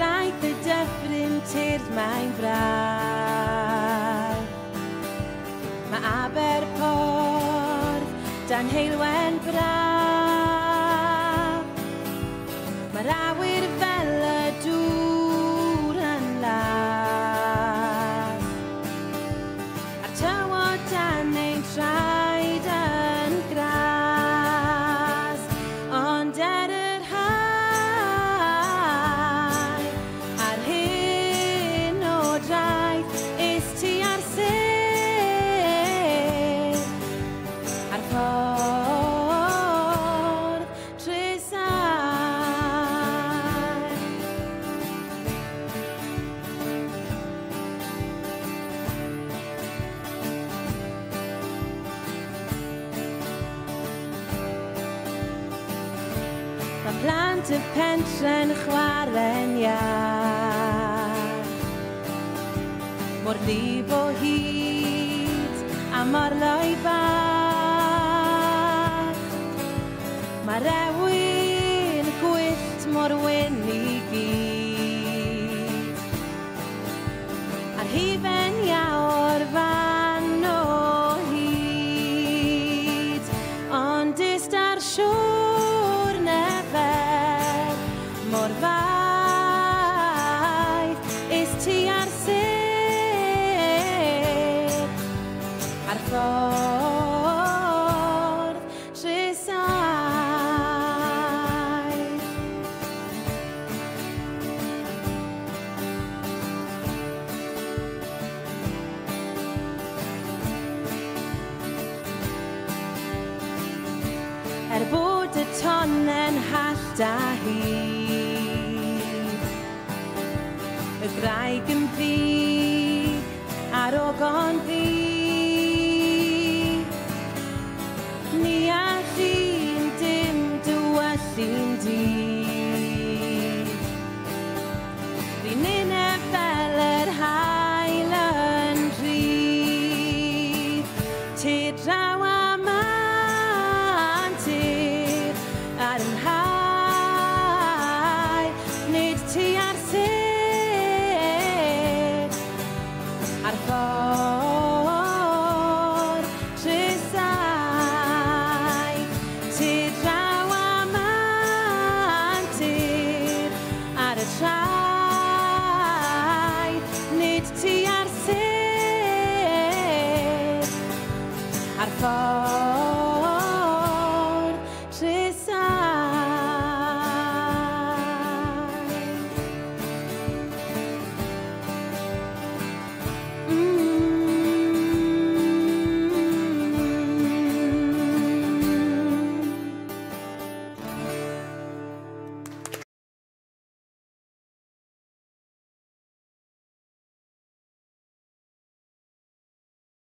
traeth y dyffryn tyrd mae'n braf. Mae Aberporth dan heilwen braf. Mae'r awyr fel y dŵr yn las. A'r tywod dan ein traed yn gras. Ond yr hau a'r hyn o draeth is ti ar sedd a'r ffordd tresau. Mae plant y pentre'n chwarae'n iach, mor lif o hyd a mor loi bach. Mae'r ewyn gwyllt mor wyn i gyd, a'r hufen iawr fan o hyd. Ond ist ar siwr nefel mor faith is ti ar sedd a'r ffordd tresau. Bod y ton yn hallt a hyd, y graig yn ddig a'r ogon ddig. Ni a chi'n dim dywyllu'n dydd. Fi'n uned fel yr haul yn rhydd, te draw a ar yn hau, nid ti ar sedd a'r ffordd tresau. Te draw a mantir ar y traeth, nid ti ar sedd a'r ffordd